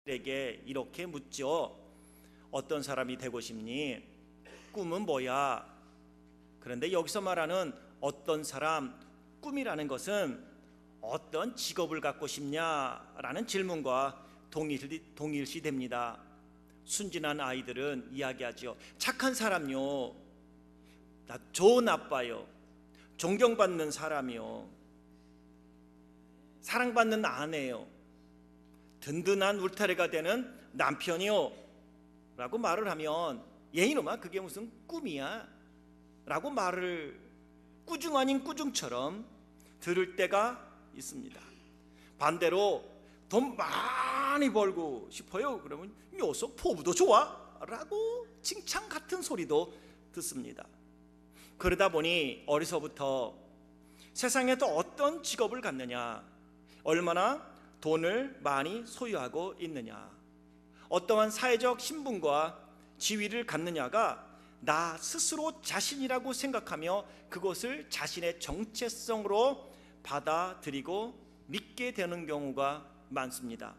에게 이렇게 묻죠. 어떤 사람이 되고 싶니? 꿈은 뭐야? 그런데 여기서 말하는 어떤 사람, 꿈이라는 것은 어떤 직업을 갖고 싶냐라는 질문과 동일시됩니다. 순진한 아이들은 이야기하죠. 착한 사람요, 좋은 아빠요, 존경받는 사람이요, 사랑받는 아내요, 든든한 울타리가 되는 남편이요 라고 말을 하면 얘이놈아 그게 무슨 꿈이야 라고 말을 꾸중 아닌 꾸중처럼 들을 때가 있습니다. 반대로 돈 많이 벌고 싶어요 그러면 녀석 포부도 좋아 라고 칭찬 같은 소리도 듣습니다. 그러다 보니 어려서부터 세상에 또 어떤 직업을 갖느냐, 얼마나 돈을 많이 소유하고 있느냐, 어떠한 사회적 신분과 지위를 갖느냐가 나 스스로 자신이라고 생각하며 그것을 자신의 정체성으로 받아들이고 믿게 되는 경우가 많습니다.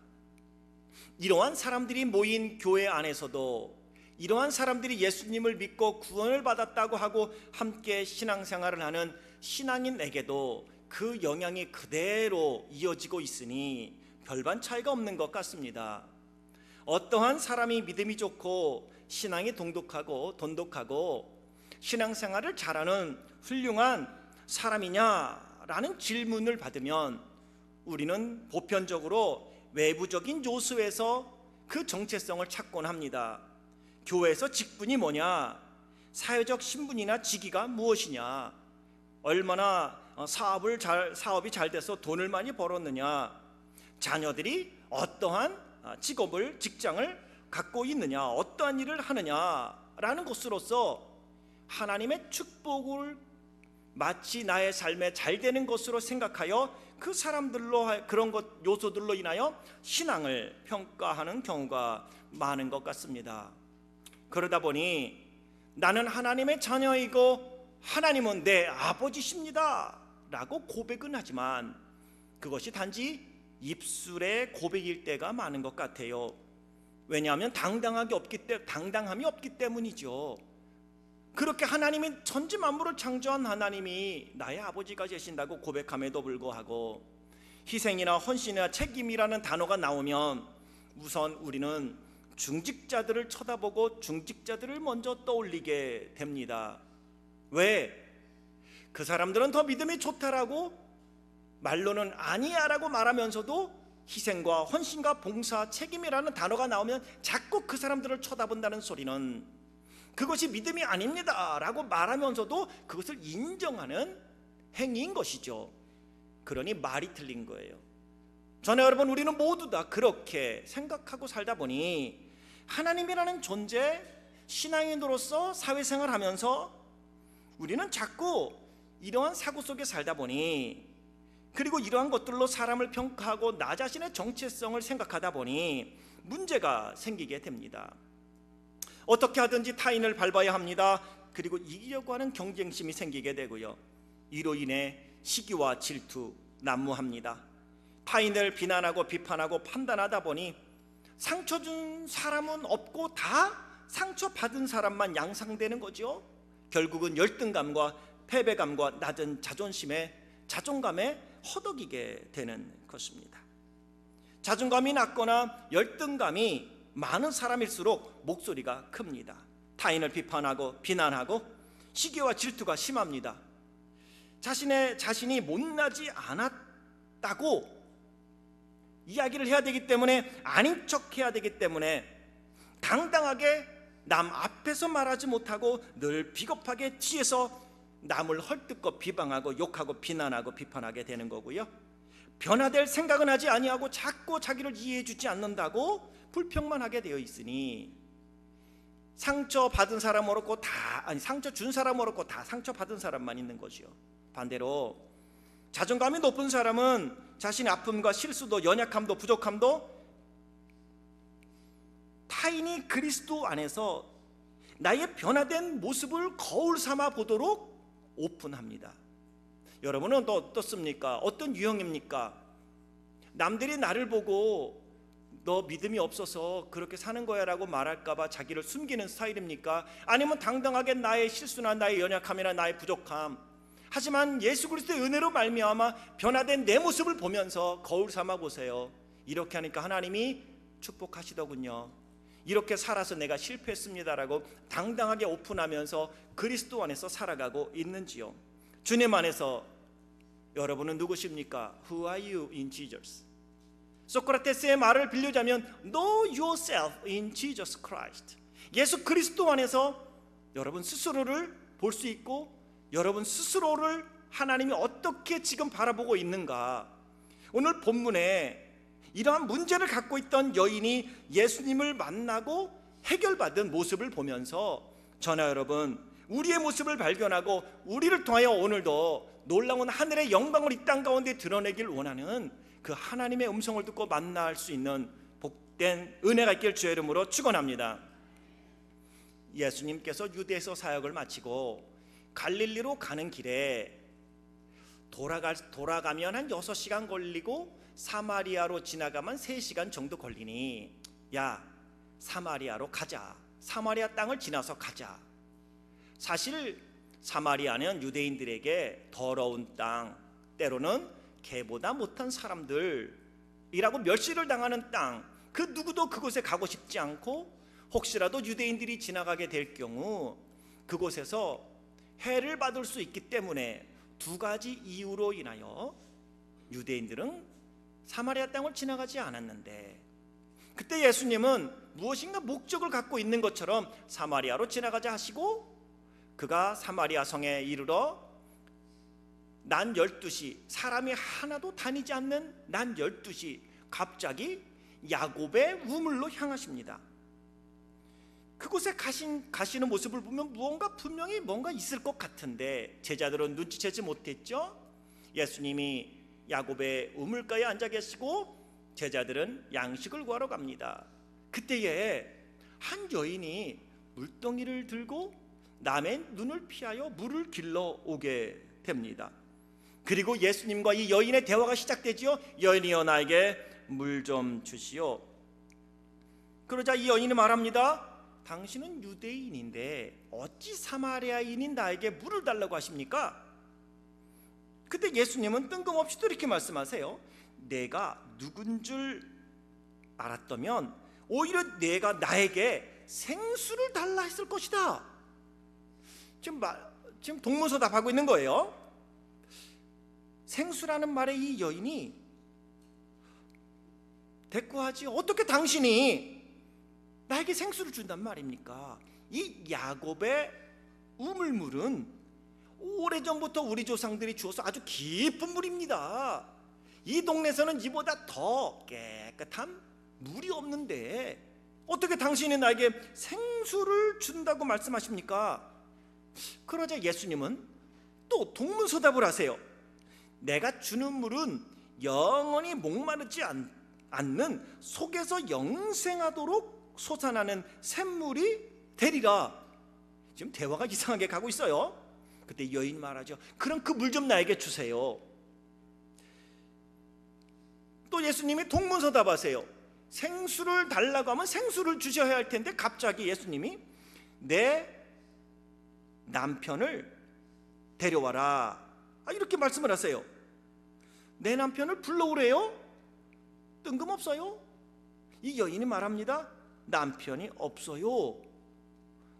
이러한 사람들이 모인 교회 안에서도 이러한 사람들이 예수님을 믿고 구원을 받았다고 하고 함께 신앙생활을 하는 신앙인에게도 그 영향이 그대로 이어지고 있으니 별반 차이가 없는 것 같습니다. 어떠한 사람이 믿음이 좋고 신앙이 돈독하고 신앙생활을 잘하는 훌륭한 사람이냐라는 질문을 받으면 우리는 보편적으로 외부적인 요소에서 그 정체성을 찾곤 합니다. 교회에서 직분이 뭐냐, 사회적 신분이나 직위가 무엇이냐, 얼마나 사업이 잘 돼서 돈을 많이 벌었느냐, 자녀들이 어떠한 직장을 갖고 있느냐, 어떠한 일을 하느냐라는 것으로서 하나님의 축복을 마치 나의 삶에 잘 되는 것으로 생각하여 그 사람들로 그런 요소들로 인하여 신앙을 평가하는 경우가 많은 것 같습니다. 그러다 보니 나는 하나님의 자녀이고 하나님은 내 아버지십니다 라고 고백은 하지만 그것이 단지 입술의 고백일 때가 많은 것 같아요. 왜냐하면 당당함이 없기 때문이죠. 그렇게 하나님이 천지 만물을 창조한 하나님이 나의 아버지가 되신다고 고백함에도 불구하고 희생이나 헌신이나 책임이라는 단어가 나오면 우선 우리는 중직자들을 쳐다보고 중직자들을 먼저 떠올리게 됩니다. 왜? 그 사람들은 더 믿음이 좋다라고 말로는 아니야라고 말하면서도 희생과 헌신과 봉사, 책임이라는 단어가 나오면 자꾸 그 사람들을 쳐다본다는 소리는 그것이 믿음이 아닙니다 라고 말하면서도 그것을 인정하는 행위인 것이죠. 그러니 말이 틀린 거예요. 저는 여러분, 우리는 모두 다 그렇게 생각하고 살다 보니 하나님이라는 존재, 신앙인으로서 사회생활하면서 우리는 자꾸 이러한 사고 속에 살다 보니, 그리고 이러한 것들로 사람을 평가하고 나 자신의 정체성을 생각하다 보니 문제가 생기게 됩니다. 어떻게 하든지 타인을 밟아야 합니다. 그리고 이기려고 하는 경쟁심이 생기게 되고요, 이로 인해 시기와 질투, 난무합니다. 타인을 비난하고 비판하고 판단하다 보니 상처 준 사람은 없고 다 상처받은 사람만 양상되는 거죠. 결국은 열등감과 패배감과 낮은 자존감에 허덕이게 되는 것입니다. 자존감이 낮거나 열등감이 많은 사람일수록 목소리가 큽니다. 타인을 비판하고 비난하고 시기와 질투가 심합니다. 자신이 못나지 않았다고 이야기를 해야 되기 때문에, 아닌 척 해야 되기 때문에 당당하게 남 앞에서 말하지 못하고 늘 비겁하게 뒤에서 남을 헐뜯고 비방하고 욕하고 비난하고 비판하게 되는 거고요, 변화될 생각은 하지 아니하고 자꾸 자기를 이해해 주지 않는다고 불평만 하게 되어 있으니 상처 받은 사람 어렵고 상처 준 사람 어렵고 다 상처 받은 사람만 있는 거죠. 반대로 자존감이 높은 사람은 자신의 아픔과 실수도 연약함도 부족함도 타인이 그리스도 안에서 나의 변화된 모습을 거울 삼아 보도록 오픈합니다. 여러분은 또 어떻습니까? 어떤 유형입니까? 남들이 나를 보고 너 믿음이 없어서 그렇게 사는 거야 라고 말할까 봐 자기를 숨기는 스타일입니까? 아니면 당당하게 나의 실수나 나의 연약함이나 나의 부족함, 하지만 예수 그리스도의 은혜로 말미암아 변화된 내 모습을 보면서 거울 삼아 보세요. 이렇게 하니까 하나님이 축복하시더군요. 이렇게 살아서 내가 실패했습니다라고 당당하게 오픈하면서 그리스도 안에서 살아가고 있는지요? 주님 안에서 여러분은 누구십니까? Who are you in Jesus? 소크라테스의 말을 빌려자면 Know yourself in Jesus Christ. 예수 그리스도 안에서 여러분 스스로를 볼 수 있고 여러분 스스로를 하나님이 어떻게 지금 바라보고 있는가. 오늘 본문에 이러한 문제를 갖고 있던 여인이 예수님을 만나고 해결받은 모습을 보면서 저나 여러분 우리의 모습을 발견하고 우리를 통하여 오늘도 놀라운 하늘의 영광을 이 땅 가운데 드러내길 원하는 그 하나님의 음성을 듣고 만날 수 있는 복된 은혜가 있길 주의 이름으로 축원합니다. 예수님께서 유대에서 사역을 마치고 갈릴리로 가는 길에 돌아가면 한 6시간 걸리고 사마리아로 지나가면 3시간 정도 걸리니 야 사마리아로 가자, 사마리아 땅을 지나서 가자. 사실 사마리아는 유대인들에게 더러운 땅, 때로는 개보다 못한 사람들이라고 멸시를 당하는 땅, 그 누구도 그곳에 가고 싶지 않고 혹시라도 유대인들이 지나가게 될 경우 그곳에서 해를 받을 수 있기 때문에 2가지 이유로 인하여 유대인들은 사마리아 땅을 지나가지 않았는데, 그때 예수님은 무엇인가 목적을 갖고 있는 것처럼 사마리아로 지나가자 하시고 그가 사마리아 성에 이르러 난 12시, 사람이 하나도 다니지 않는 난 12시 갑자기 야곱의 우물로 향하십니다. 그곳에 가시는 모습을 보면 분명히 뭔가 있을 것 같은데 제자들은 눈치채지 못했죠. 예수님이 야곱의 우물가에 앉아 계시고 제자들은 양식을 구하러 갑니다. 그때에 한 여인이 물동이를 들고 남의 눈을 피하여 물을 길러 오게 됩니다. 그리고 예수님과 이 여인의 대화가 시작되지요. 여인이여 나에게 물 좀 주시오. 그러자 이 여인이 말합니다. 당신은 유대인인데 어찌 사마리아인인 나에게 물을 달라고 하십니까? 그때 예수님은 뜬금없이 또 이렇게 말씀하세요. 내가 누군 줄 알았다면 오히려 내가 나에게 생수를 달라 했을 것이다. 지금 동문서답하고 있는 거예요. 생수라는 말에 이 여인이 대꾸하지. 어떻게 당신이 나에게 생수를 준단 말입니까? 이 야곱의 우물물은 오래전부터 우리 조상들이 주어서 아주 깊은 물입니다. 이 동네에서는 이보다 더 깨끗한 물이 없는데 어떻게 당신이 나에게 생수를 준다고 말씀하십니까? 그러자 예수님은 또 동문서답을 하세요. 내가 주는 물은 영원히 목마르지 않는 속에서 영생하도록 솟아나는 샘물이 되리라. 지금 대화가 이상하게 가고 있어요. 그때 여인 말하죠. 그럼 그 물 좀 나에게 주세요. 또 예수님이 동문서답하세요. 생수를 달라고 하면 생수를 주셔야 할 텐데 갑자기 예수님이 내 남편을 데려와라 이렇게 말씀을 하세요. 내 남편을 불러오래요? 뜬금없어요. 이 여인이 말합니다. 남편이 없어요.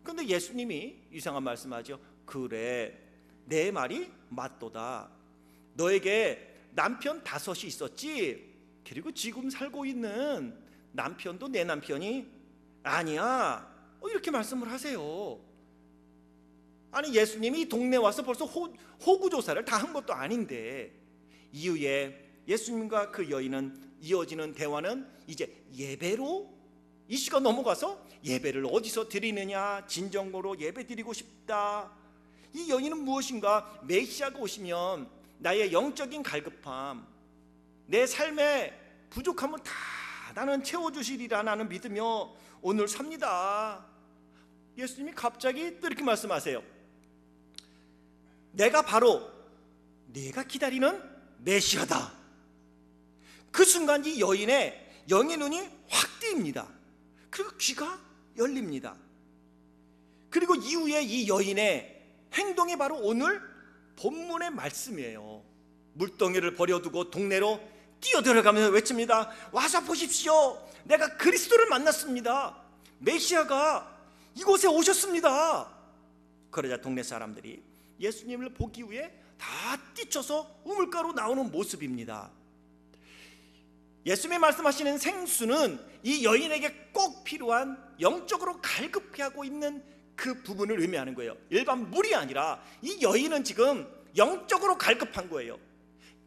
그런데 예수님이 이상한 말씀하죠. 그래 내 말이 맞도다. 너에게 남편 5이 있었지. 그리고 지금 살고 있는 남편도 내 남편이 아니야. 이렇게 말씀을 하세요. 아니 예수님이 이 동네 와서 벌써 호구조사를 다 한 것도 아닌데 이후에 예수님과 그 여인은 이어지는 대화는 이제 예배로 이슈가 넘어가서 예배를 어디서 드리느냐, 진정으로 예배 드리고 싶다. 이 여인은 무엇인가 메시아가 오시면 나의 영적인 갈급함, 내 삶의 부족함을 다 나는 채워주시리라 나는 믿으며 오늘 삽니다. 예수님이 갑자기 또 이렇게 말씀하세요. 내가 바로 네가 기다리는 메시아다. 그 순간 이 여인의 영의 눈이 확 뜨입니다. 그리고 귀가 열립니다. 그리고 이후에 이 여인의 행동이 바로 오늘 본문의 말씀이에요. 물동이를 버려두고 동네로 뛰어들어가면서 외칩니다. 와서 보십시오. 내가 그리스도를 만났습니다. 메시아가 이곳에 오셨습니다. 그러자 동네 사람들이 예수님을 보기 위해 다 뛰쳐서 우물가로 나오는 모습입니다. 예수님이 말씀하시는 생수는 이 여인에게 꼭 필요한 영적으로 갈급해하고 있는 그 부분을 의미하는 거예요. 일반 물이 아니라 이 여인은 지금 영적으로 갈급한 거예요.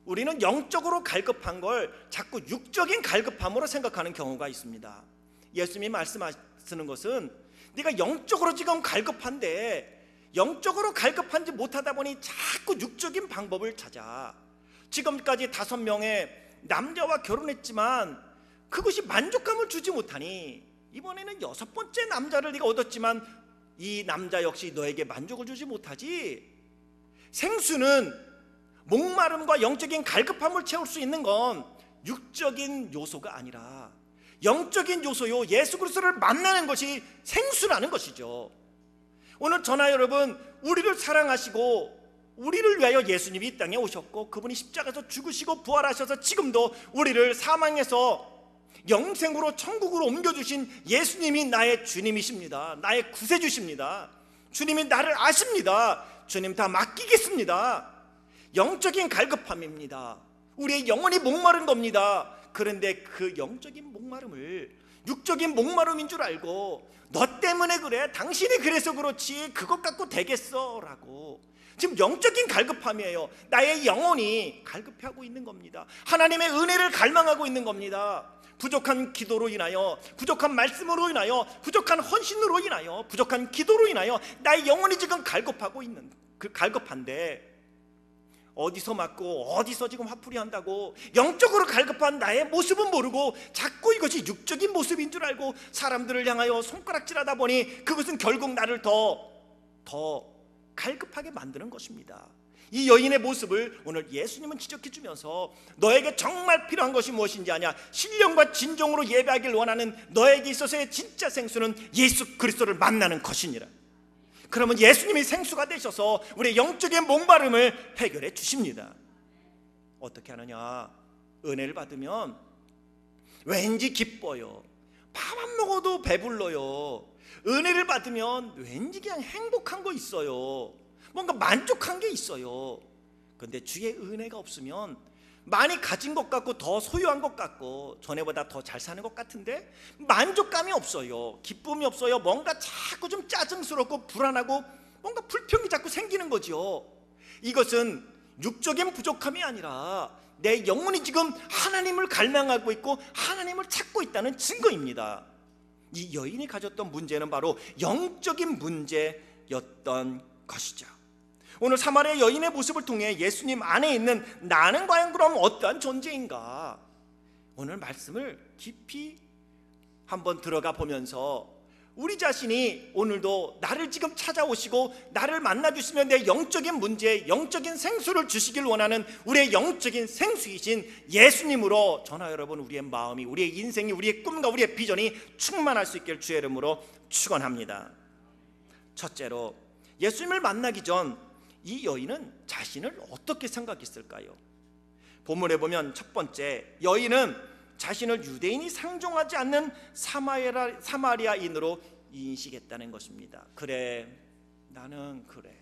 우리는 영적으로 갈급한 걸 자꾸 육적인 갈급함으로 생각하는 경우가 있습니다. 예수님이 말씀하시는 것은 네가 영적으로 지금 갈급한데 영적으로 갈급하지 못하다 보니 자꾸 육적인 방법을 찾아. 지금까지 5명의 남자와 결혼했지만 그것이 만족감을 주지 못하니 이번에는 6번째 남자를 네가 얻었지만 이 남자 역시 너에게 만족을 주지 못하지. 생수는 목마름과 영적인 갈급함을 채울 수 있는 건 육적인 요소가 아니라 영적인 요소요, 예수 그리스도를 만나는 것이 생수라는 것이죠. 오늘 저나 여러분, 우리를 사랑하시고 우리를 위하여 예수님이 이 땅에 오셨고 그분이 십자가에서 죽으시고 부활하셔서 지금도 우리를 사망에서 영생으로 천국으로 옮겨주신 예수님이 나의 주님이십니다. 나의 구세주십니다. 주님이 나를 아십니다. 주님 다 맡기겠습니다. 영적인 갈급함입니다. 우리의 영혼이 목마른 겁니다. 그런데 그 영적인 목마름을 육적인 목마름인 줄 알고 너 때문에 그래, 당신이 그래서 그렇지, 그것 갖고 되겠어 라고 지금 영적인 갈급함이에요. 나의 영혼이 갈급해하고 있는 겁니다. 하나님의 은혜를 갈망하고 있는 겁니다. 부족한 기도로 인하여, 부족한 말씀으로 인하여, 부족한 헌신으로 인하여, 부족한 기도로 인하여 나의 영혼이 지금 갈급하고 있는, 그 갈급한데 어디서 맞고 어디서 지금 화풀이 한다고 영적으로 갈급한 나의 모습은 모르고 자꾸 이것이 육적인 모습인 줄 알고 사람들을 향하여 손가락질하다 보니 그것은 결국 나를 더 갈급하게 만드는 것입니다. 이 여인의 모습을 오늘 예수님은 지적해 주면서 너에게 정말 필요한 것이 무엇인지 아냐? 신령과 진정으로 예배하길 원하는 너에게 있어서의 진짜 생수는 예수 그리스도를 만나는 것이니라. 그러면 예수님이 생수가 되셔서 우리의 영적인 목마름을 해결해 주십니다. 어떻게 하느냐? 은혜를 받으면 왠지 기뻐요. 밥 안 먹어도 배불러요. 은혜를 받으면 왠지 그냥 행복한 거 있어요. 뭔가 만족한 게 있어요. 그런데 주의 은혜가 없으면 많이 가진 것 같고 더 소유한 것 같고 전에보다 더 잘 사는 것 같은데 만족감이 없어요. 기쁨이 없어요. 뭔가 자꾸 좀 짜증스럽고 불안하고 뭔가 불평이 자꾸 생기는 거죠. 이것은 육적인 부족함이 아니라 내 영혼이 지금 하나님을 갈망하고 있고 하나님을 찾고 있다는 증거입니다. 이 여인이 가졌던 문제는 바로 영적인 문제였던 것이죠. 오늘 사마리아 여인의 모습을 통해 예수님 안에 있는 나는 과연 그럼 어떠한 존재인가? 오늘 말씀을 깊이 한번 들어가 보면서 우리 자신이 오늘도 나를 지금 찾아오시고 나를 만나주시면 내 영적인 문제, 영적인 생수를 주시길 원하는 우리의 영적인 생수이신 예수님으로 저나 여러분 우리의 마음이, 우리의 인생이, 우리의 꿈과 우리의 비전이 충만할 수 있길 주의 이름으로 축원합니다. 첫째로 예수님을 만나기 전 이 여인은 자신을 어떻게 생각했을까요? 본문에 보면 첫 번째, 여인은 자신을 유대인이 상종하지 않는 사마리아인으로 인식했다는 것입니다. 그래, 나는 그래.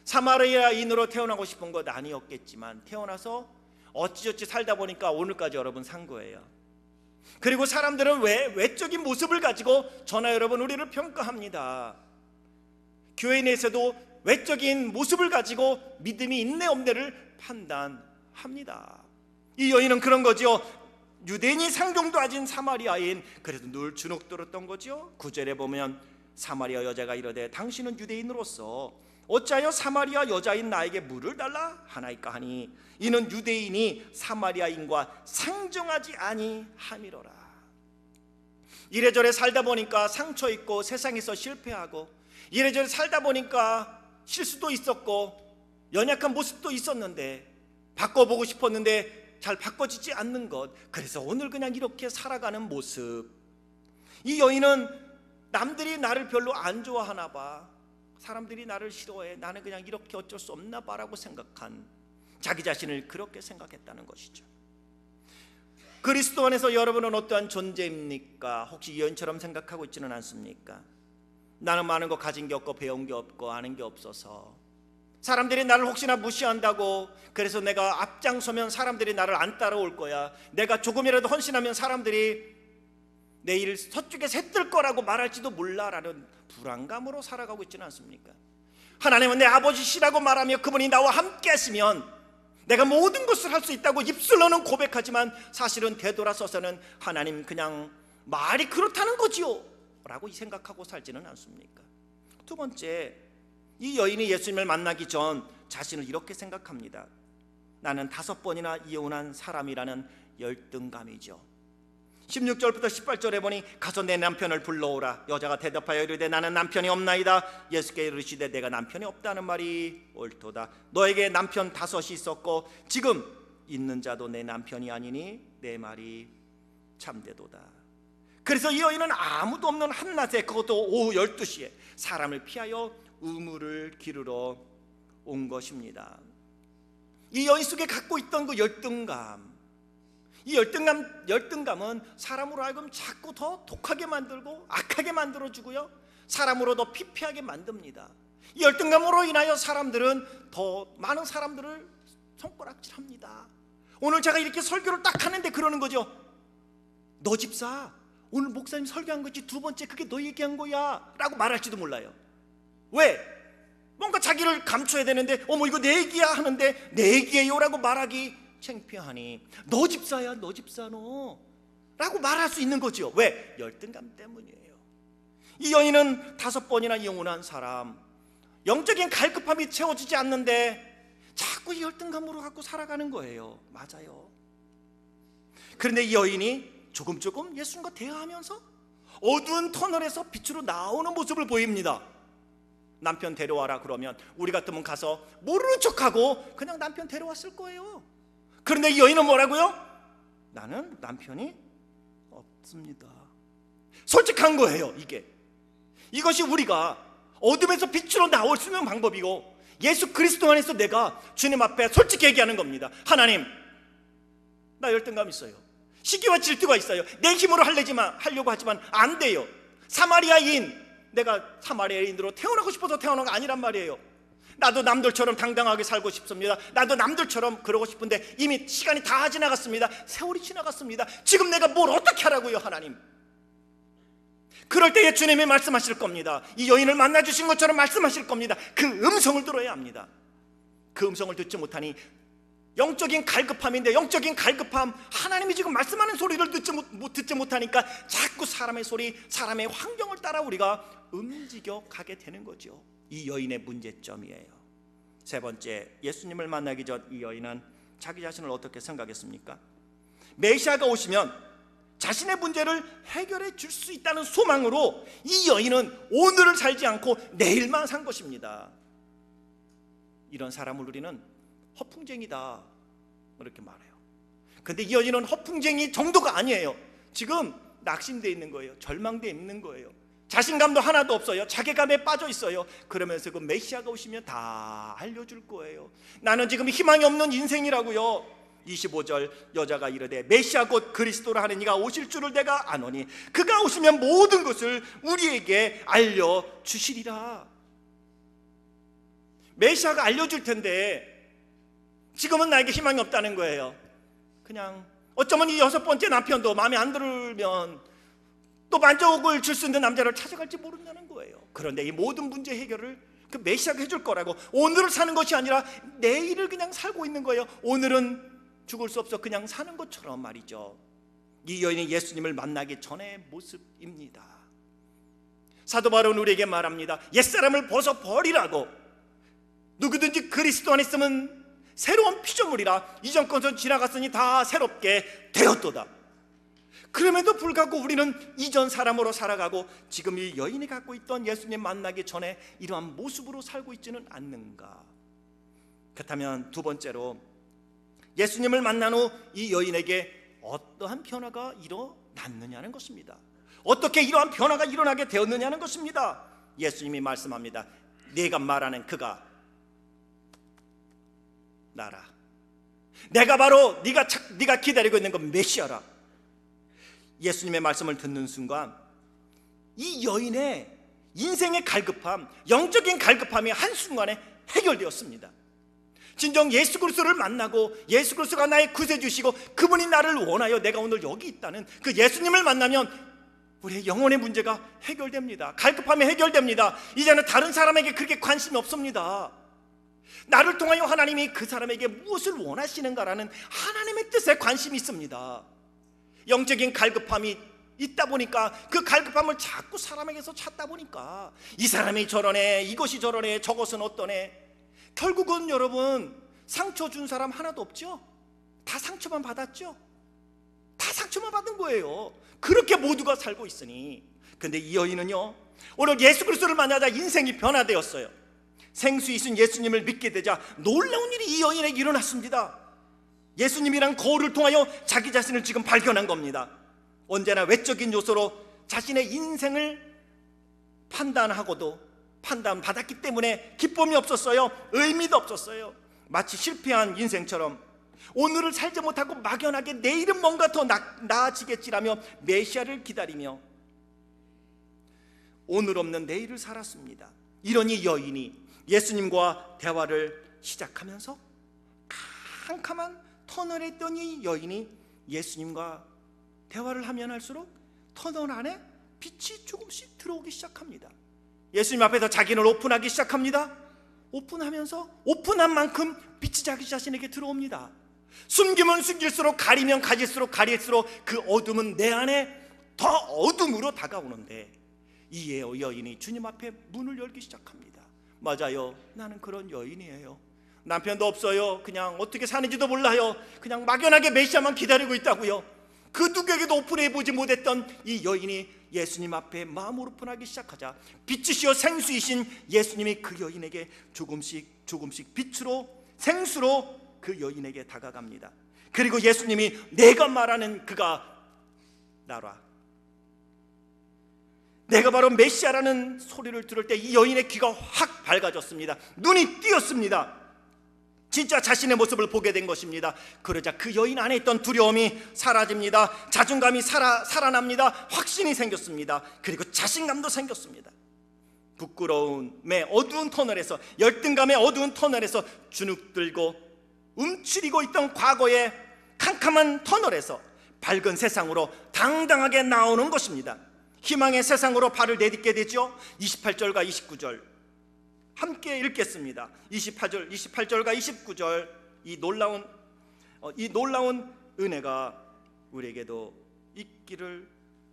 사마리아인으로 태어나고 싶은 것 아니었겠지만 태어나서 어찌저찌 살다 보니까 오늘까지 여러분 산 거예요. 그리고 사람들은 외적인 모습을 가지고 저나 여러분 우리를 평가합니다. 교회 내에서도 외적인 모습을 가지고 믿음이 있네 없네를 판단합니다. 이 여인은 그런 거죠. 유대인이 상종도 아닌 사마리아인, 그래도 늘 주눅들었던 거죠. 9절에 보면 사마리아 여자가 이르되 당신은 유대인으로서 어찌하여 사마리아 여자인 나에게 물을 달라 하나이까 하니 이는 유대인이 사마리아인과 상종하지 아니함이로라. 이래저래 살다 보니까 상처 있고 세상에서 실패하고 이래저래 살다 보니까 실수도 있었고 연약한 모습도 있었는데 바꿔보고 싶었는데 잘 바꿔지지 않는 것, 그래서 오늘 그냥 이렇게 살아가는 모습. 이 여인은 남들이 나를 별로 안 좋아하나 봐, 사람들이 나를 싫어해, 나는 그냥 이렇게 어쩔 수 없나 봐라고 생각한, 자기 자신을 그렇게 생각했다는 것이죠. 그리스도 안에서 여러분은 어떠한 존재입니까? 혹시 이 여인처럼 생각하고 있지는 않습니까? 나는 많은 거 가진 게 없고 배운 게 없고 아는 게 없어서 사람들이 나를 혹시나 무시한다고, 그래서 내가 앞장서면 사람들이 나를 안 따라올 거야, 내가 조금이라도 헌신하면 사람들이 내일 서쪽에서 해 뜰 거라고 말할지도 몰라라는 불안감으로 살아가고 있지는 않습니까? 하나님은 내 아버지시라고 말하며 그분이 나와 함께 했으면 내가 모든 것을 할 수 있다고 입술로는 고백하지만 사실은 되돌아서서는 하나님 그냥 말이 그렇다는 거지요 라고 생각하고 살지는 않습니까? 두 번째, 이 여인이 예수님을 만나기 전 자신을 이렇게 생각합니다. 나는 5번이나 이혼한 사람이라는 열등감이죠. 16절부터 18절에 보니 가서 내 남편을 불러오라. 여자가 대답하여 이르되 나는 남편이 없나이다. 예수께 이르시되 내가 남편이 없다는 말이 옳도다. 너에게 남편 5이 있었고 지금 있는 자도 내 남편이 아니니 내 말이 참되도다. 그래서 이 여인은 아무도 없는 한낮에, 그것도 오후 12시에 사람을 피하여 우물을 기르러 온 것입니다. 이 여인 속에 갖고 있던 그 열등감, 이 열등감은 사람으로 하여금 자꾸 더 독하게 만들고 악하게 만들어주고요, 사람으로 더 피폐하게 만듭니다. 이 열등감으로 인하여 사람들은 더 많은 사람들을 손가락질합니다. 오늘 제가 이렇게 설교를 딱 하는데 그러는 거죠. 너 집사 오늘 목사님 설교한 거지, 2번째 그게 너 얘기한 거야 라고 말할지도 몰라요. 왜? 뭔가 자기를 감춰야 되는데 어머 이거 내 얘기야 하는데 내 얘기예요 라고 말하기 창피하니 너 집사야, 너 집사 너 라고 말할 수 있는 거죠. 왜? 열등감 때문이에요. 이 여인은 5번이나 이혼한 사람, 영적인 갈급함이 채워지지 않는데 자꾸 이 열등감으로 갖고 살아가는 거예요. 맞아요. 그런데 이 여인이 조금 예수님과 대화하면서 어두운 터널에서 빛으로 나오는 모습을 보입니다. 남편 데려와라 그러면 우리 같으면 가서 모르는 척하고 그냥 남편 데려왔을 거예요. 그런데 이 여인은 뭐라고요? 나는 남편이 없습니다. 솔직한 거예요. 이것이 우리가 어둠에서 빛으로 나올 수 있는 방법이고 예수 그리스도 안에서 내가 주님 앞에 솔직히 얘기하는 겁니다. 하나님, 나 열등감 있어요. 시기와 질투가 있어요. 내 힘으로 하려고 하지만 안 돼요. 사마리아인, 내가 사마리아인으로 태어나고 싶어서 태어난 거 아니란 말이에요. 나도 남들처럼 당당하게 살고 싶습니다. 나도 남들처럼 그러고 싶은데 이미 시간이 다 지나갔습니다. 세월이 지나갔습니다. 지금 내가 뭘 어떻게 하라고요, 하나님? 그럴 때에 주님이 말씀하실 겁니다. 이 여인을 만나주신 것처럼 말씀하실 겁니다. 그 음성을 들어야 합니다. 그 음성을 듣지 못하니 영적인 갈급함인데, 영적인 갈급함, 하나님이 지금 말씀하는 소리를 듣지 못하니까 자꾸 사람의 소리, 사람의 환경을 따라 우리가 움직여 가게 되는 거죠. 이 여인의 문제점이에요. 세 번째, 예수님을 만나기 전 이 여인은 자기 자신을 어떻게 생각했습니까? 메시아가 오시면 자신의 문제를 해결해 줄 수 있다는 소망으로 이 여인은 오늘을 살지 않고 내일만 산 것입니다. 이런 사람을 우리는 허풍쟁이다 이렇게 말해요. 근데 이 여인은 허풍쟁이 정도가 아니에요. 지금 낙심되어 있는 거예요. 절망되어 있는 거예요. 자신감도 하나도 없어요. 자괴감에 빠져 있어요. 그러면서 그 메시아가 오시면 다 알려줄 거예요. 나는 지금 희망이 없는 인생이라고요. 25절, 여자가 이르되 메시아 곧 그리스도라 하는 이가 오실 줄을 내가 아노니 그가 오시면 모든 것을 우리에게 알려주시리라. 메시아가 알려줄 텐데 지금은 나에게 희망이 없다는 거예요. 그냥 어쩌면 이 6번째 남편도 마음에 안 들면 또 만족을 줄 수 있는 남자를 찾아갈지 모른다는 거예요. 그런데 이 모든 문제 해결을 그 메시아가 해줄 거라고, 오늘을 사는 것이 아니라 내일을 그냥 살고 있는 거예요. 오늘은 죽을 수 없어 그냥 사는 것처럼 말이죠. 이 여인이 예수님을 만나기 전의 모습입니다. 사도 바울은 우리에게 말합니다. 옛사람을 벗어버리라고. 누구든지 그리스도 안에 있으면 새로운 피조물이라 이전 것은 지나갔으니 다 새롭게 되었도다. 그럼에도 불구하고 우리는 이전 사람으로 살아가고 지금 이 여인이 갖고 있던 예수님 만나기 전에 이러한 모습으로 살고 있지는 않는가? 그렇다면 두 번째로 예수님을 만난 후 이 여인에게 어떠한 변화가 일어났느냐는 것입니다. 어떻게 이러한 변화가 일어나게 되었느냐는 것입니다. 예수님이 말씀합니다. 네가 말하는 그가 나라. 내가 바로 네가 기다리고 있는 건 메시아라. 예수님의 말씀을 듣는 순간 이 여인의 인생의 갈급함, 영적인 갈급함이 한순간에 해결되었습니다. 진정 예수 그리스도를 만나고 예수 그리스도가 나의 구세주시고 그분이 나를 원하여 내가 오늘 여기 있다는 그 예수님을 만나면 우리의 영혼의 문제가 해결됩니다. 갈급함이 해결됩니다. 이제는 다른 사람에게 그렇게 관심이 없습니다. 나를 통하여 하나님이 그 사람에게 무엇을 원하시는가라는 하나님의 뜻에 관심이 있습니다. 영적인 갈급함이 있다 보니까 그 갈급함을 자꾸 사람에게서 찾다 보니까 이 사람이 저러네, 이것이 저러네, 저것은 어떠네. 결국은 여러분 상처 준 사람 하나도 없죠? 다 상처만 받았죠? 다 상처만 받은 거예요. 그렇게 모두가 살고 있으니. 근데 이 여인은요, 오늘 예수 그리스도를 만나자 인생이 변화되었어요. 생수이신 예수님을 믿게 되자 놀라운 일이 이 여인에게 일어났습니다. 예수님이란 거울을 통하여 자기 자신을 지금 발견한 겁니다. 언제나 외적인 요소로 자신의 인생을 판단하고도 판단받았기 때문에 기쁨이 없었어요. 의미도 없었어요. 마치 실패한 인생처럼 오늘을 살지 못하고 막연하게 내일은 뭔가 더 나아지겠지라며 메시아를 기다리며 오늘 없는 내일을 살았습니다. 이런 이 여인이 예수님과 대화를 시작하면서 캄캄한 터널에 있던 이 여인이 예수님과 대화를 하면 할수록 터널 안에 빛이 조금씩 들어오기 시작합니다. 예수님 앞에서 자기를 오픈하기 시작합니다. 오픈하면서 오픈한 만큼 빛이 자기 자신에게 들어옵니다. 숨기면 숨길수록, 가리면 가질수록 그 어둠은 내 안에 더 어둠으로 다가오는데 이 여인이 주님 앞에 문을 열기 시작합니다. 맞아요, 나는 그런 여인이에요. 남편도 없어요. 그냥 어떻게 사는지도 몰라요. 그냥 막연하게 메시아만 기다리고 있다고요. 그 누구에게도 오픈해보지 못했던 이 여인이 예수님 앞에 마음을 오픈하기 시작하자 빛이시여 생수이신 예수님이 그 여인에게 조금씩 빛으로, 생수로 그 여인에게 다가갑니다. 그리고 예수님이 내가 말하는 그가 나라, 내가 바로 메시아라는 소리를 들을 때 이 여인의 귀가 확 밝아졌습니다. 눈이 띄었습니다. 진짜 자신의 모습을 보게 된 것입니다. 그러자 그 여인 안에 있던 두려움이 사라집니다. 자존감이 살아납니다. 확신이 생겼습니다. 그리고 자신감도 생겼습니다. 부끄러움의 어두운 터널에서, 열등감의 어두운 터널에서 주눅들고 움츠리고 있던 과거의 캄캄한 터널에서 밝은 세상으로 당당하게 나오는 것입니다. 희망의 세상으로 발을 내딛게 되죠. 28절과 29절 함께 읽겠습니다. 28절과 29절 이 놀라운 은혜가 우리에게도 있기를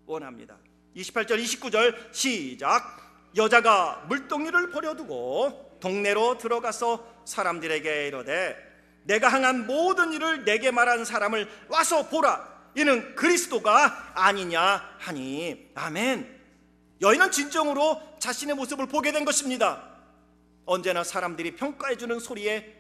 원합니다. 28절 29절 시작. 여자가 물동이를 버려두고 동네로 들어가서 사람들에게 이르되 내가 행한 모든 일을 내게 말한 사람을 와서 보라. 이는 그리스도가 아니냐 하니. 아멘. 여인은 진정으로 자신의 모습을 보게 된 것입니다. 언제나 사람들이 평가해주는 소리에,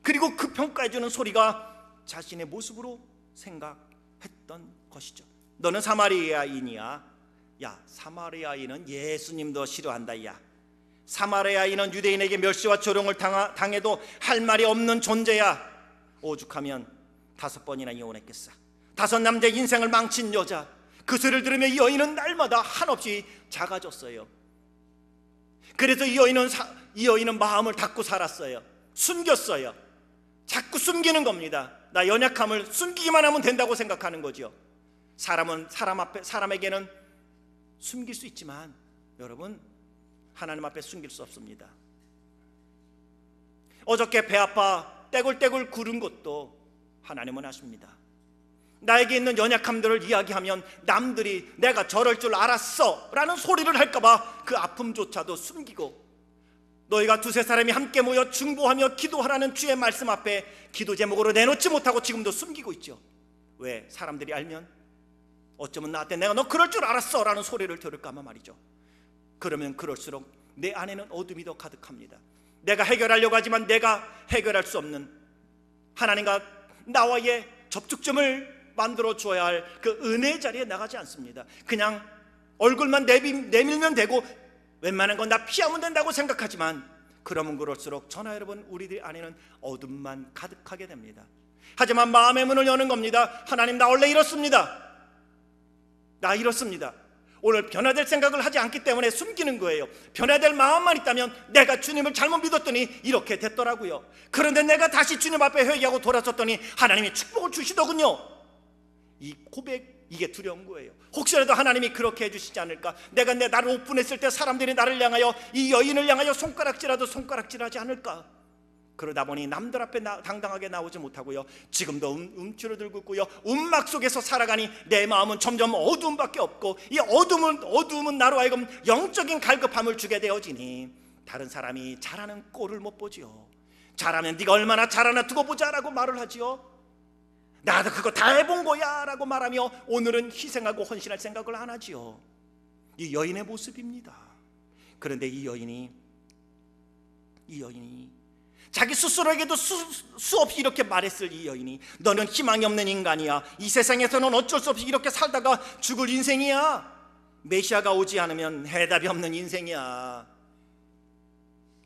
그리고 그 평가해주는 소리가 자신의 모습으로 생각했던 것이죠. 너는 사마리아인이야. 야, 사마리아인은 예수님도 싫어한다. 야, 사마리아인은 유대인에게 멸시와 조롱을 당해도 할 말이 없는 존재야. 오죽하면 5번이나 이혼했겠어. 5 남자의 인생을 망친 여자. 그 소리를 들으며 이 여인은 날마다 한없이 작아졌어요. 그래서 이 여인은 마음을 닫고 살았어요. 숨겼어요. 자꾸 숨기는 겁니다. 나 연약함을 숨기기만 하면 된다고 생각하는 거죠. 사람에게는 숨길 수 있지만 여러분, 하나님 앞에 숨길 수 없습니다. 어저께 배 아파 떼굴떼굴 구른 것도 하나님은 아십니다. 나에게 있는 연약함들을 이야기하면 남들이 내가 저럴 줄 알았어 라는 소리를 할까봐 그 아픔조차도 숨기고, 너희가 2-3 사람이 함께 모여 중보하며 기도하라는 주의 말씀 앞에 기도 제목으로 내놓지 못하고 지금도 숨기고 있죠. 왜? 사람들이 알면 어쩌면 나한테 내가 너 그럴 줄 알았어 라는 소리를 들을까봐 말이죠. 그러면 그럴수록 내 안에는 어둠이 더 가득합니다. 내가 해결하려고 하지만 내가 해결할 수 없는 하나님과 나와의 접촉점을 만들어 줘야 할 그 은혜의 자리에 나가지 않습니다. 그냥 얼굴만 내밀면 되고 웬만한 건 나 피하면 된다고 생각하지만, 그러면 그럴수록 저나 여러분, 우리들 안에는 어둠만 가득하게 됩니다. 하지만 마음의 문을 여는 겁니다. 하나님, 나 원래 이렇습니다. 나 이렇습니다. 오늘 변화될 생각을 하지 않기 때문에 숨기는 거예요. 변화될 마음만 있다면 내가 주님을 잘못 믿었더니 이렇게 됐더라고요. 그런데 내가 다시 주님 앞에 회개하고 돌아섰더니 하나님이 축복을 주시더군요. 이 고백, 이게 두려운 거예요. 혹시라도 하나님이 그렇게 해주시지 않을까, 내가 나를 오픈했을 때 사람들이 나를 향하여, 이 여인을 향하여 손가락질하지 않을까. 그러다 보니 남들 앞에 당당하게 나오지 못하고요, 지금도 움츠러들고 있고요, 움막 속에서 살아가니 내 마음은 점점 어두움밖에 없고, 이 어두움은 나로 하여금 영적인 갈급함을 주게 되어지니 다른 사람이 잘하는 꼴을 못 보지요. 잘하면 네가 얼마나 잘하나 두고 보자라고 말을 하지요. 나도 그거 다 해본 거야 라고 말하며 오늘은 희생하고 헌신할 생각을 안 하지요. 이 여인의 모습입니다. 그런데 이 여인이 자기 스스로에게도 수없이 이렇게 말했을 이 여인이, 너는 희망이 없는 인간이야. 이 세상에서는 어쩔 수 없이 이렇게 살다가 죽을 인생이야. 메시아가 오지 않으면 해답이 없는 인생이야.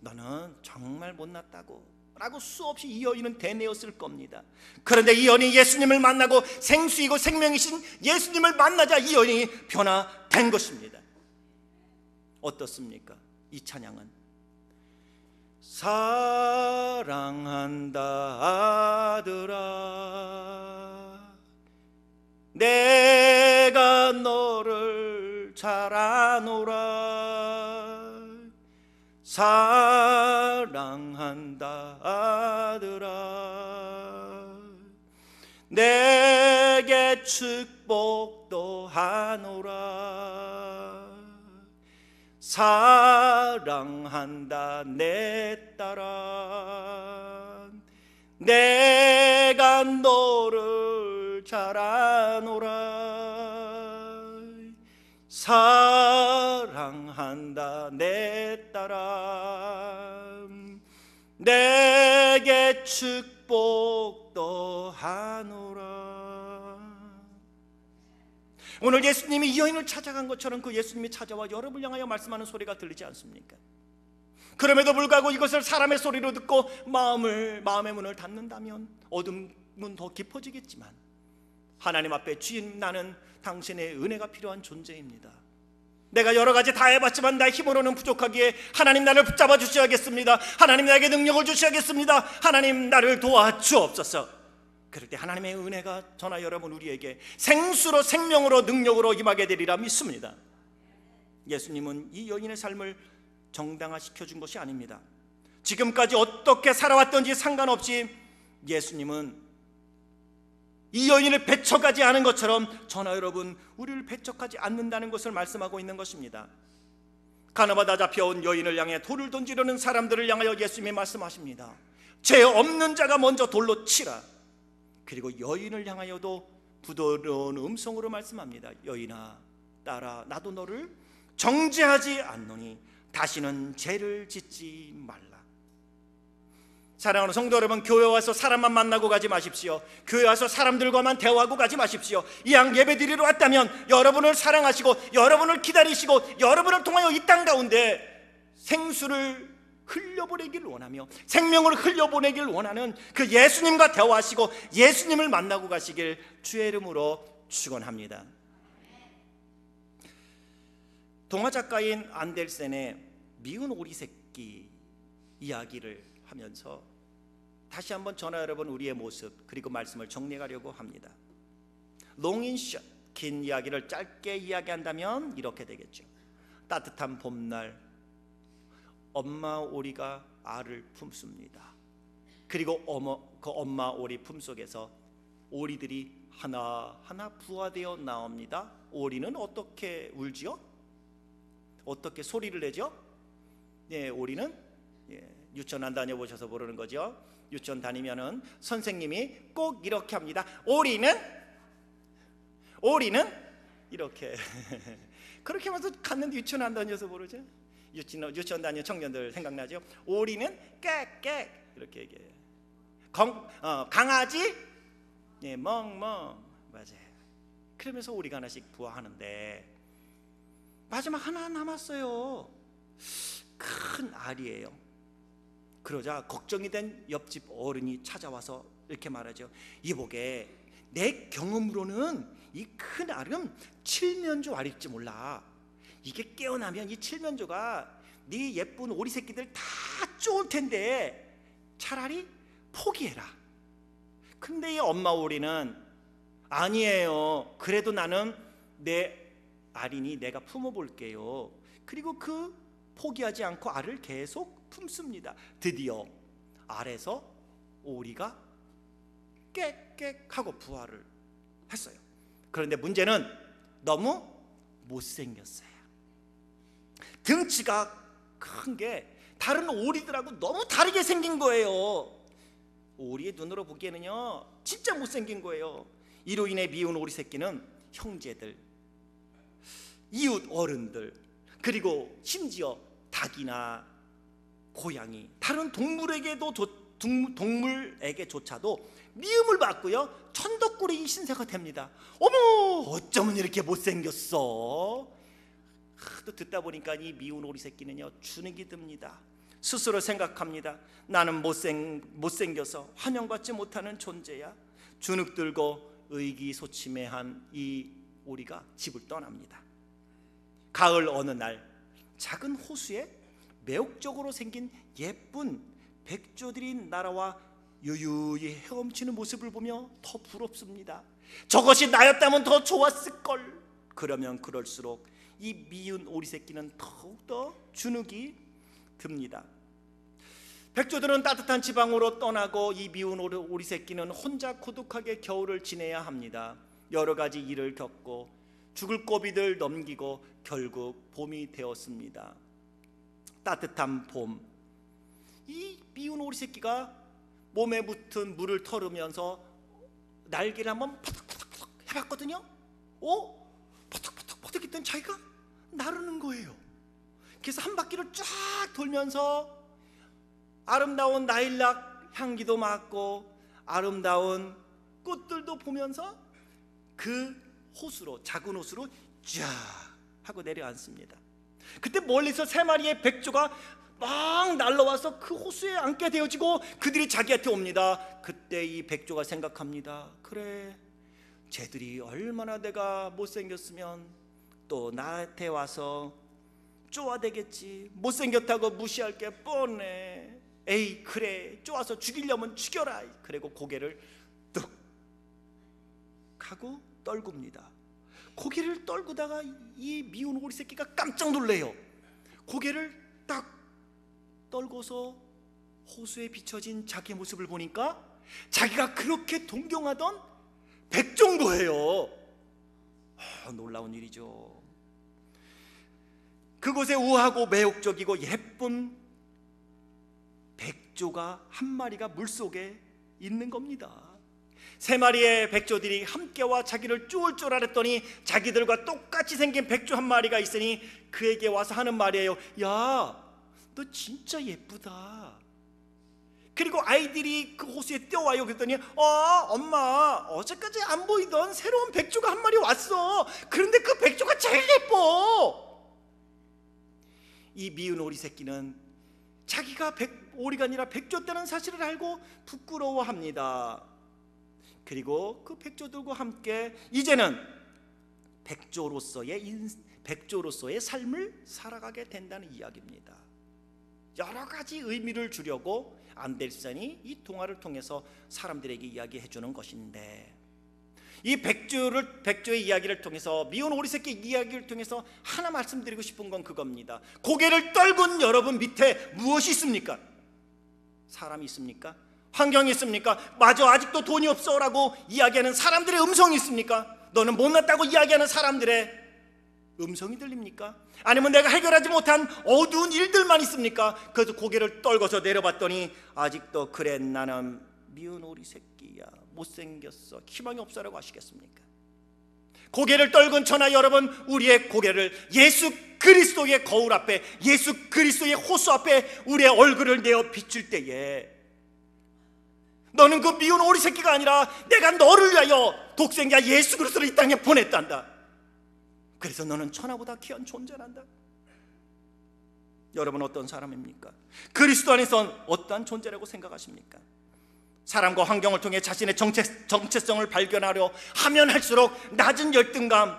너는 정말 못났다고 라고 수없이 이 여인은 대내었을 겁니다. 그런데 이 여인이 예수님을 만나고 생수이고 생명이신 예수님을 만나자 이 여인이 변화된 것입니다. 어떻습니까? 이 찬양은 사랑한다 아들아, 내가 너를 잘 아노라. 사랑한다 아들아, 내게 축복도 하노라. 사랑한다 내 딸아, 내가 너를 잘 아노라. 사랑한다 내 딸아, 내게 축복도 하노라. 오늘 예수님이 이 여인을 찾아간 것처럼 그 예수님이 찾아와 여러분을 향하여 말씀하는 소리가 들리지 않습니까? 그럼에도 불구하고 이것을 사람의 소리로 듣고 마음의 문을 닫는다면 어둠은 더 깊어지겠지만, 하나님 앞에 주인, 나는 당신의 은혜가 필요한 존재입니다. 내가 여러 가지 다 해봤지만 나의 힘으로는 부족하기에 하나님 나를 붙잡아 주셔야겠습니다. 하나님 나에게 능력을 주셔야겠습니다. 하나님 나를 도와주옵소서. 그럴 때 하나님의 은혜가 저나 여러분 우리에게 생수로, 생명으로, 능력으로 임하게 되리라 믿습니다. 예수님은 이 여인의 삶을 정당화시켜 준 것이 아닙니다. 지금까지 어떻게 살아왔던지 상관없이 예수님은 이 여인을 배척하지 않은 것처럼 저나 여러분 우리를 배척하지 않는다는 것을 말씀하고 있는 것입니다. 가늠하다 잡혀온 여인을 향해 돌을 던지려는 사람들을 향하여 예수님이 말씀하십니다. 죄 없는 자가 먼저 돌로 치라. 그리고 여인을 향하여도 부드러운 음성으로 말씀합니다. 여인아, 딸아, 나도 너를 정죄하지 않노니 다시는 죄를 짓지 말라. 사랑하는 성도 여러분, 교회 와서 사람만 만나고 가지 마십시오. 교회 와서 사람들과만 대화하고 가지 마십시오. 이왕 예배 드리러 왔다면 여러분을 사랑하시고 여러분을 기다리시고 여러분을 통하여 이 땅 가운데 생수를 흘려보내길 원하며 생명을 흘려보내길 원하는 그 예수님과 대화하시고 예수님을 만나고 가시길 주의 이름으로 축원합니다. 동화작가인 안델센의 미운 오리새끼 이야기를 하면서 다시 한번 저나 여러분 우리의 모습 그리고 말씀을 정리하려고 합니다. 롱인숏, 긴 이야기를 짧게 이야기한다면 이렇게 되겠죠. 따뜻한 봄날 엄마 오리가 알을 품습니다. 그리고 그 엄마 오리 품속에서 오리들이 하나하나 부화되어 나옵니다. 오리는 어떻게 울지요? 어떻게 소리를 내죠? 네, 오리는 유치원 안 다녀보셔서 모르는 거죠. 유치원 다니면은 선생님이 꼭 이렇게 합니다. 오리는 이렇게 그렇게 하면서 갔는데 유치원 안 다녀서 모르죠. 유치원 다니는 청년들 생각나죠? 오리는 깨깨 이렇게 얘기해요. 강아지 네, 멍멍. 맞아요. 그러면서 우리가 하나씩 부화하는데 마지막 하나 남았어요. 큰 알이에요. 그러자 걱정이 된 옆집 어른이 찾아와서 이렇게 말하죠. 이보게, 내 경험으로는 이 큰 알은 칠면조 알일지 몰라. 이게 깨어나면 이 칠면조가 네 예쁜 오리 새끼들 다 쪼을 텐데 차라리 포기해라. 근데 이 엄마 오리는 아니에요. 그래도 나는 내 알이니 내가 품어볼게요. 그리고 그 포기하지 않고 알을 계속 품습니다. 드디어 알에서 오리가 깨끗하고 부화를 했어요. 그런데 문제는 너무 못생겼어요. 등치가 큰 게 다른 오리들하고 너무 다르게 생긴 거예요. 오리의 눈으로 보기에는요 진짜 못생긴 거예요. 이로 인해 미운 오리 새끼는 형제들, 이웃 어른들, 그리고 심지어 닭이나 고양이, 다른 동물에게조차도 미움을 받고요 천덕꾸러기 신세가 됩니다. 어머, 어쩌면 이렇게 못생겼어. 또 듣다 보니까 이 미운 오리 새끼는요 주눅이 듭니다. 스스로 생각합니다. 나는 못생겨서 환영받지 못하는 존재야. 주눅 들고 의기소침해한 이 오리가 집을 떠납니다. 가을 어느 날 작은 호수에 매혹적으로 생긴 예쁜 백조들이 날아와 유유히 헤엄치는 모습을 보며 더 부럽습니다. 저것이 나였다면 더 좋았을걸. 그러면 그럴수록 이 미운 오리 새끼는 더욱더 주눅이 듭니다. 백조들은 따뜻한 지방으로 떠나고 이 미운 오리 새끼는 혼자 고독하게 겨울을 지내야 합니다. 여러 가지 일을 겪고 죽을 고비들 넘기고 결국 봄이 되었습니다. 따뜻한 봄, 이 미운 오리 새끼가 몸에 붙은 물을 털으면서 날개를 한번 퍼덕퍼덕 해봤거든요. 퍼덕퍼덕 했더니 자기가 나르는 거예요. 그래서 한 바퀴를 쫙 돌면서 아름다운 나일락 향기도 맡고 아름다운 꽃들도 보면서 그 호수로, 작은 호수로 쫙 하고 내려앉습니다. 그때 멀리서 세 마리의 백조가 막 날라와서 그 호수에 앉게 되어지고 그들이 자기한테 옵니다. 그때 이 백조가 생각합니다. 그래, 쟤들이 얼마나 내가 못생겼으면 또 나한테 와서 쪼아대겠지. 못생겼다고 무시할 게 뻔해. 에이, 그래, 쪼아서 죽이려면 죽여라. 그리고 고개를 뚝 하고 떨굽니다. 고개를 떨구다가 이 미운 오리 새끼가 깜짝 놀래요. 고개를 딱 떨고서 호수에 비춰진 자기 모습을 보니까 자기가 그렇게 동경하던 백조인 거예요. 놀라운 일이죠. 그곳에 우아하고 매혹적이고 예쁜 백조가 한 마리가 물속에 있는 겁니다. 세 마리의 백조들이 함께와 자기를 쫄쫄하랬더니 자기들과 똑같이 생긴 백조 한 마리가 있으니 그에게 와서 하는 말이에요. 야, 너 진짜 예쁘다. 그리고 아이들이 그 호수에 뛰어와요. 그랬더니 엄마, 어제까지 안 보이던 새로운 백조가 한 마리 왔어. 그런데 그 백조가 제일 예뻐. 이 미운 오리 새끼는 자기가 오리가 아니라 백조였다는 사실을 알고 부끄러워합니다. 그리고 그 백조들과 함께 이제는 백조로서의 삶을 살아가게 된다는 이야기입니다. 여러 가지 의미를 주려고 안데르센이 이 동화를 통해서 사람들에게 이야기해 주는 것인데, 이 백조의 이야기를 통해서, 미운 오리 새끼 이야기를 통해서 하나 말씀드리고 싶은 건 그겁니다. 고개를 떨군 여러분 밑에 무엇이 있습니까? 사람이 있습니까? 환경이 있습니까? 마저 아직도 돈이 없어 라고 이야기하는 사람들의 음성이 있습니까? 너는 못났다고 이야기하는 사람들의 음성이 들립니까? 아니면 내가 해결하지 못한 어두운 일들만 있습니까? 그래서 고개를 떨궈서 내려봤더니 아직도 그래, 나는 미운 오리 새끼야, 못생겼어, 희망이 없어라고 하시겠습니까? 고개를 떨군 저나 여러분, 우리의 고개를 예수 그리스도의 거울 앞에, 예수 그리스도의 호수 앞에 우리의 얼굴을 내어 비출 때에 너는 그 미운 오리 새끼가 아니라 내가 너를 위하여 독생자 예수 그리스도를 이 땅에 보냈단다. 그래서 너는 천하보다 귀한 존재란다. 여러분 어떤 사람입니까? 그리스도 안에선 어떠한 존재라고 생각하십니까? 사람과 환경을 통해 자신의 정체성을 발견하려 하면 할수록 낮은 열등감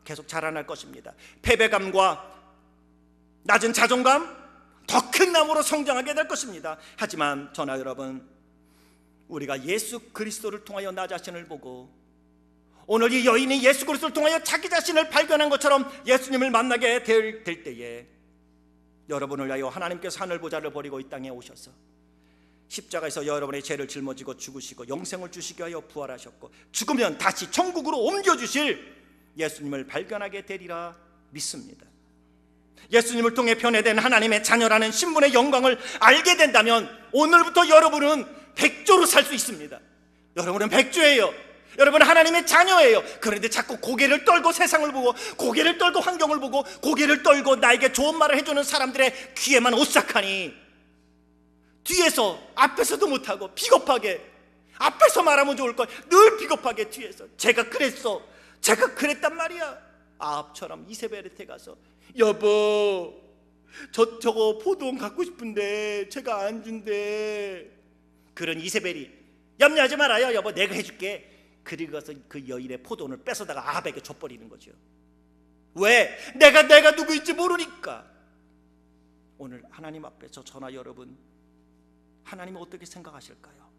계속 자라날 것입니다. 패배감과 낮은 자존감 더 큰 나무로 성장하게 될 것입니다. 하지만 저나 여러분, 우리가 예수 그리스도를 통하여 나 자신을 보고 오늘 이 여인이 예수 그리스도를 통하여 자기 자신을 발견한 것처럼 예수님을 만나게 될 때에 여러분을 위하여 하나님께서 하늘보좌를 버리고 이 땅에 오셔서 십자가에서 여러분의 죄를 짊어지고 죽으시고 영생을 주시기 위하여 부활하셨고 죽으면 다시 천국으로 옮겨주실 예수님을 발견하게 되리라 믿습니다. 예수님을 통해 변해된 하나님의 자녀라는 신분의 영광을 알게 된다면 오늘부터 여러분은 백조로 살 수 있습니다. 여러분은 백조예요. 여러분은 하나님의 자녀예요. 그런데 자꾸 고개를 떨고 세상을 보고 고개를 떨고 환경을 보고 고개를 떨고 나에게 좋은 말을 해주는 사람들의 귀에만 오싹하니 뒤에서 앞에서도 못하고 비겁하게 앞에서 말하면 좋을 걸 늘 비겁하게 뒤에서 제가 그랬어, 제가 그랬단 말이야. 아합처럼 이세벨한테 가서 여보 저거 포도원 갖고 싶은데 제가 안 준대. 그런 이세벨이 염려하지 말아요 여보 내가 해줄게. 그리고 가서 그 여인의 포도원을 뺏어다가 아합에게 줘버리는 거죠. 왜? 내가 누구인지 모르니까. 오늘 하나님 앞에서 저나 여러분 하나님은 어떻게 생각하실까요?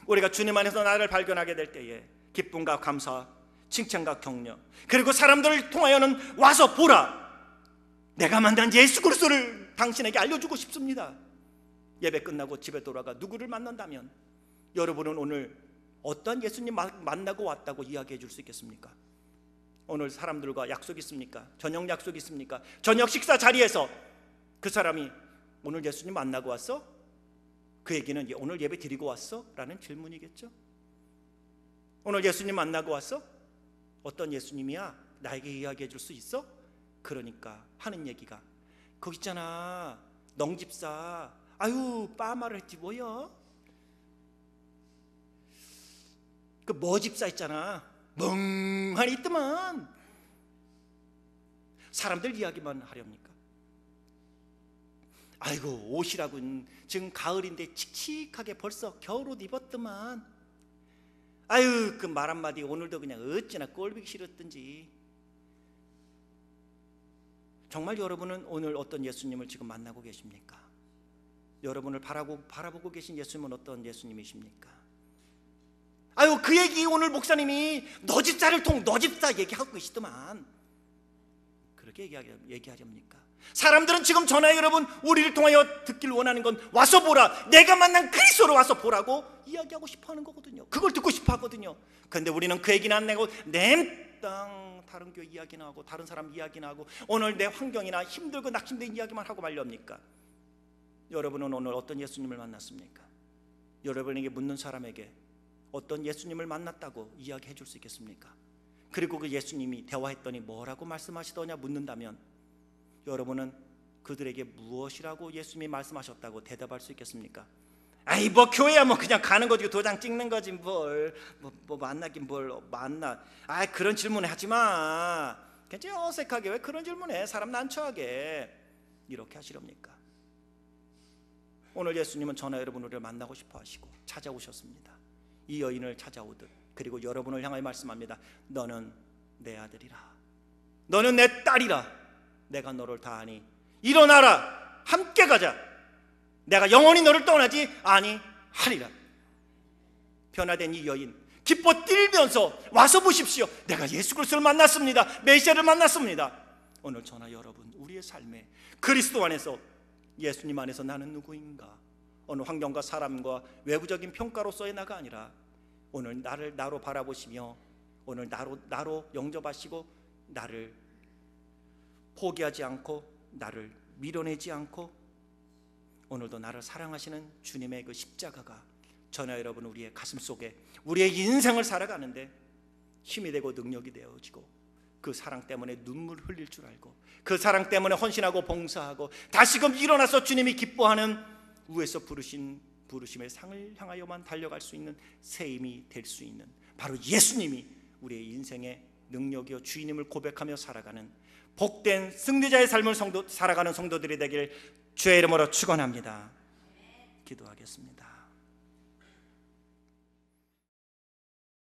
우리가 주님 안에서 나를 발견하게 될 때에 기쁨과 감사, 칭찬과 격려, 그리고 사람들을 통하여는 와서 보라, 내가 만난 예수 그리스도를 당신에게 알려주고 싶습니다. 예배 끝나고 집에 돌아가 누구를 만난다면 여러분은 오늘 어떠한 예수님 만나고 왔다고 이야기해 줄 수 있겠습니까? 오늘 사람들과 약속 있습니까? 저녁 약속 있습니까? 저녁 식사 자리에서 그 사람이 오늘 예수님 만나고 왔어? 그 얘기는 오늘 예배 드리고 왔어? 라는 질문이겠죠. 오늘 예수님 만나고 왔어? 어떤 예수님이야? 나에게 이야기해 줄 수 있어? 그러니까 하는 얘기가 거기 있잖아 넝집사, 아유 빠마를 했지 뭐야? 그 머집사 있잖아 멍하니 있더만. 사람들 이야기만 하렵니까? 아이고 옷이라군 지금 가을인데 칙칙하게 벌써 겨울옷 입었더만. 아유 그 말 한마디 오늘도 그냥 어찌나 꼴보기 싫었든지. 정말 여러분은 오늘 어떤 예수님을 지금 만나고 계십니까? 여러분을 바라보고 계신 예수님은 어떤 예수님이십니까? 아유 그 얘기 오늘 목사님이 너 집사 얘기하고 계시더만. 그렇게 얘기하렵니까? 사람들은 지금 전화 여러분 우리를 통하여 듣길 원하는 건 와서 보라, 내가 만난 그리스도로 와서 보라고 이야기하고 싶어하는 거거든요. 그걸 듣고 싶어 하거든요. 그런데 우리는 그 얘기는 안 내고 냅당 다른 교회 이야기나 하고 다른 사람 이야기나 하고 오늘 내 환경이나 힘들고 낙심된 이야기만 하고 말렵니까? 여러분은 오늘 어떤 예수님을 만났습니까? 여러분에게 묻는 사람에게 어떤 예수님을 만났다고 이야기해 줄 수 있겠습니까? 그리고 그 예수님이 대화했더니 뭐라고 말씀하시더냐 묻는다면 여러분은 그들에게 무엇이라고 예수님이 말씀하셨다고 대답할 수 있겠습니까? 아이 뭐 교회야 뭐 그냥 가는 거지 도장 찍는 거지 뭘 뭐 만나긴 뭘 만나. 아 그런 질문 하지 마. 굉장히 어색하게 왜 그런 질문해 사람 난처하게 이렇게 하시렵니까? 오늘 예수님은 저나 여러분을 만나고 싶어 하시고 찾아오셨습니다. 이 여인을 찾아오듯 그리고 여러분을 향하여 말씀합니다. 너는 내 아들이라, 너는 내 딸이라, 내가 너를 다 아니 일어나라 함께 가자, 내가 영원히 너를 떠나지 아니하리라. 변화된 이 여인 기뻐 뛰면서 와서 보십시오, 내가 예수 그리스도를 만났습니다, 메시아를 만났습니다. 오늘 저나 여러분 우리의 삶에 그리스도 안에서 예수님 안에서 나는 누구인가? 어느 환경과 사람과 외부적인 평가로서의 나가 아니라 오늘 나를 나로 바라보시며 오늘 나로 영접하시고 나를 포기하지 않고 나를 밀어내지 않고 오늘도 나를 사랑하시는 주님의 그 십자가가 저나 여러분 우리의 가슴 속에 우리의 인생을 살아가는데 힘이 되고 능력이 되어지고 그 사랑 때문에 눈물 흘릴 줄 알고 그 사랑 때문에 헌신하고 봉사하고 다시금 일어나서 주님이 기뻐하는 위에서 부르신 부르심의 상을 향하여만 달려갈 수 있는 새 힘이 될 수 있는 바로 예수님이 우리의 인생의 능력이요 주인임을 고백하며 살아가는 복된 승리자의 삶을 살아가는 성도들이 되길 주의 이름으로 축원합니다. 기도하겠습니다.